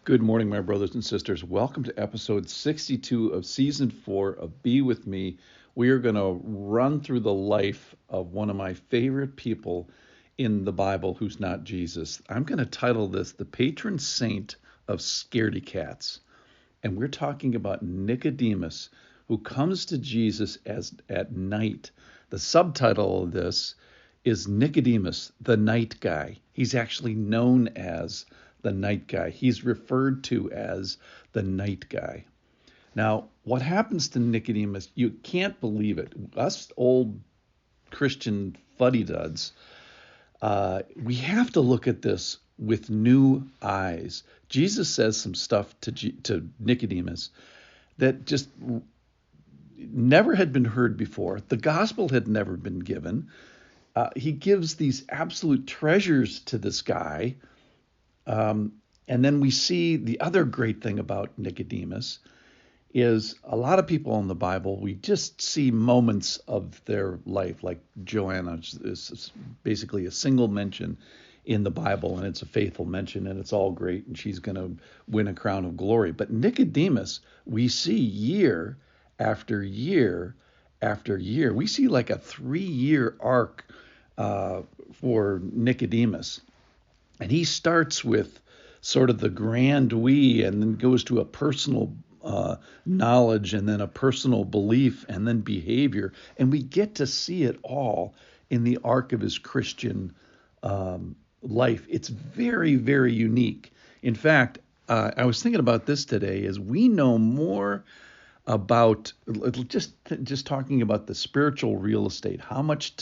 Good morning, my brothers and sisters. Welcome to episode 62 of season 4 of Be With Me. We are going to run through the life of one of my favorite people in the Bible who's not Jesus. I'm going to title this The Patron Saint of Scardy-cats. And we're talking about Nicodemus, who comes to Jesus at night. The subtitle of this is Nicodemus, the night guy. He's actually known as the night guy. He's referred to as the night guy. Now, what happens to Nicodemus, you can't believe it. Us old Christian fuddy-duds, we have to look at this with new eyes. Jesus says some stuff to Nicodemus that just never had been heard before. The gospel had never been given. He gives these absolute treasures to this guy. And then we see the other great thing about Nicodemus is a lot of people in the Bible, we just see moments of their life, like Joanna is basically a single mention in the Bible, and it's a faithful mention, and it's all great, and she's going to win a crown of glory. But Nicodemus, we see year after year after year. We see like a 3-year arc for Nicodemus. And he starts with sort of the grand we, and then goes to a personal knowledge, and then a personal belief, and then behavior. And we get to see it all in the arc of his Christian life. It's very, very unique. In fact, I was thinking about this today, as we know more about just talking about the spiritual real estate, how much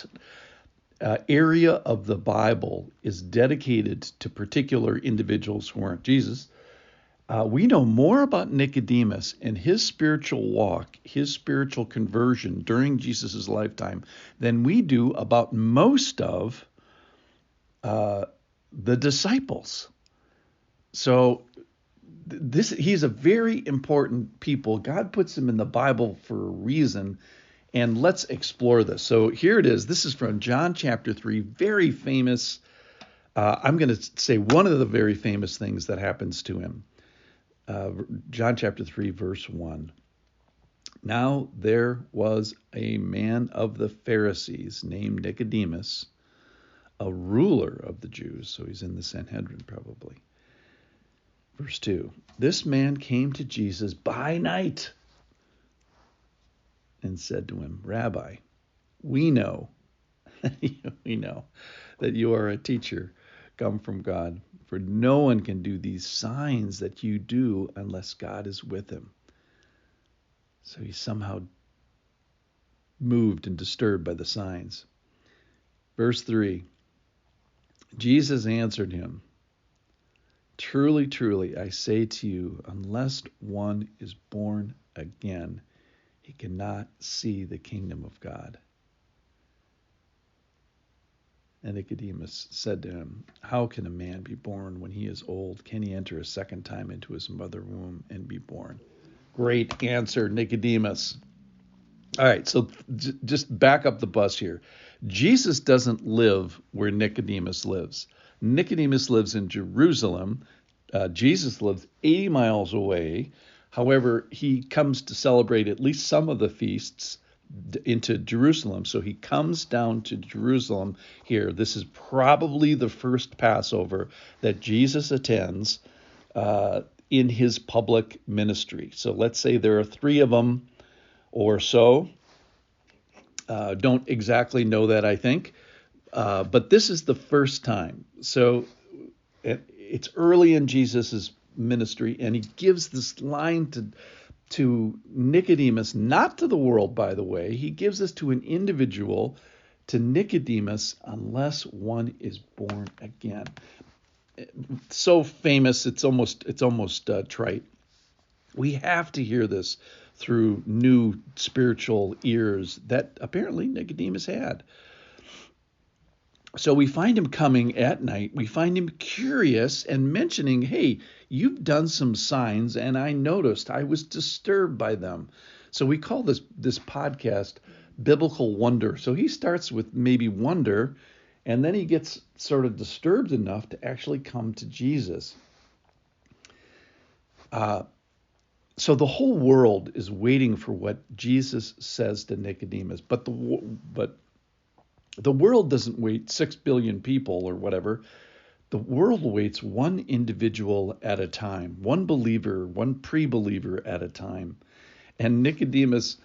area of the Bible is dedicated to particular individuals who aren't Jesus. We know more about Nicodemus and his spiritual walk, his spiritual conversion during Jesus' lifetime than we do about most of the disciples. So he's a very important people. God puts him in the Bible for a reason. And let's explore this. So here it is. This is from John chapter 3, very famous. I'm going to say one of the very famous things that happens to him. John chapter 3, verse 1. Now there was a man of the Pharisees named Nicodemus, a ruler of the Jews. So he's in the Sanhedrin probably. Verse 2. This man came to Jesus by night and said to him, Rabbi, we know that you are a teacher come from God, for no one can do these signs that you do unless God is with him. So he's somehow moved and disturbed by the signs. Verse 3, Jesus answered him, Truly, truly, I say to you, unless one is born again, he cannot see the kingdom of God. And Nicodemus said to him, How can a man be born when he is old? Can he enter a second time into his mother womb and be born? Great answer, Nicodemus. All right, so just back up the bus here. Jesus doesn't live where Nicodemus lives. Nicodemus lives in Jerusalem. Jesus lives 80 miles away. However, he comes to celebrate at least some of the feasts into Jerusalem. So he comes down to Jerusalem here. This is probably the first Passover that Jesus attends in his public ministry. So let's say there are 3 of them or so. Don't exactly know that, I think. But this is the first time. So it's early in Jesus's ministry, and he gives this line to Nicodemus, not to the world, by the way. He gives this to an individual, to Nicodemus, unless one is born again. So famous, it's almost trite. We have to hear this through new spiritual ears that apparently Nicodemus had. So we find him coming at night. We find him curious and mentioning, hey, you've done some signs, and I noticed. I was disturbed by them. So we call this podcast Biblical Wonder. So he starts with maybe wonder, and then he gets sort of disturbed enough to actually come to Jesus. So the whole world is waiting for what Jesus says to Nicodemus, but the world doesn't wait 6 billion people or whatever. The world waits one individual at a time, one believer, one pre-believer at a time. And Nicodemus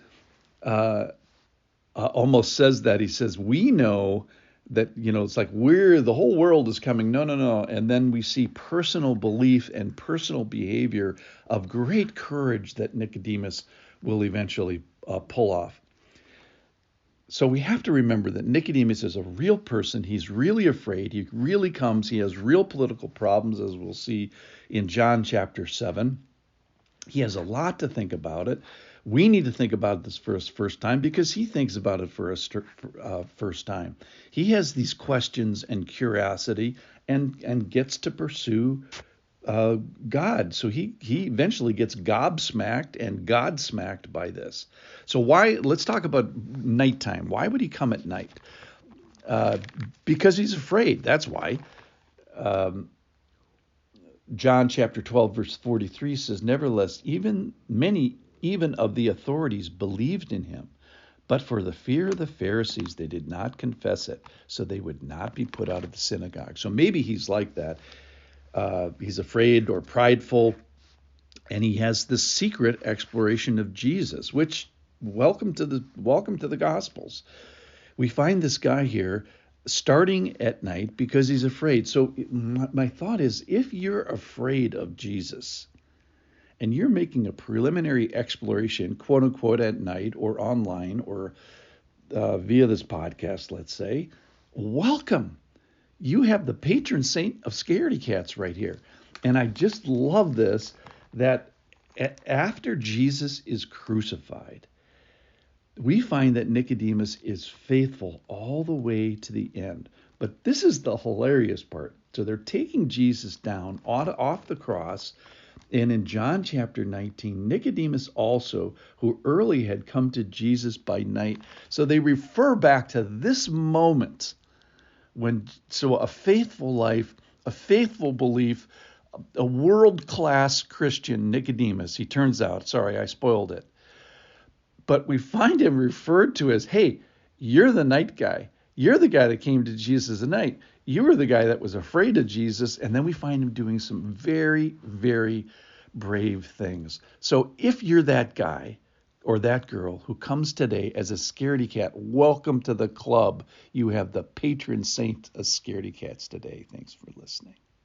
almost says that. He says, we know that, it's like the whole world is coming. No, no, no. And then we see personal belief and personal behavior of great courage that Nicodemus will eventually pull off. So we have to remember that Nicodemus is a real person. He's really afraid. He really comes. He has real political problems, as we'll see in John chapter 7. He has a lot to think about it. We need to think about this for his first time because he thinks about it for a first time. He has these questions and curiosity and gets to pursue God. So he eventually gets gobsmacked and God-smacked by this. So let's talk about nighttime. Why would he come at night? Because he's afraid. That's why. John chapter 12, verse 43 says, nevertheless, many of the authorities believed in him, but for the fear of the Pharisees, they did not confess it, so they would not be put out of the synagogue. So maybe he's like that. He's afraid or prideful, and he has this secret exploration of Jesus, which welcome to the Gospels. We find this guy here starting at night because he's afraid. So my thought is, if you're afraid of Jesus and you're making a preliminary exploration, quote unquote, at night or online or via this podcast, let's say, welcome. You have the patron saint of Scardy-cats right here. And I just love this, that after Jesus is crucified, we find that Nicodemus is faithful all the way to the end. But this is the hilarious part. So they're taking Jesus down off the cross. And in John chapter 19, Nicodemus also, who early had come to Jesus by night. So they refer back to this moment so a faithful life, a faithful belief, a world-class Christian, Nicodemus, he turns out, sorry, I spoiled it. But we find him referred to as, hey, you're the night guy. You're the guy that came to Jesus at night. You were the guy that was afraid of Jesus. And then we find him doing some very, very brave things. So if you're that guy or that girl who comes today as a Scardy-cat, welcome to the club. You have the patron saint of Scardy-cats today. Thanks for listening.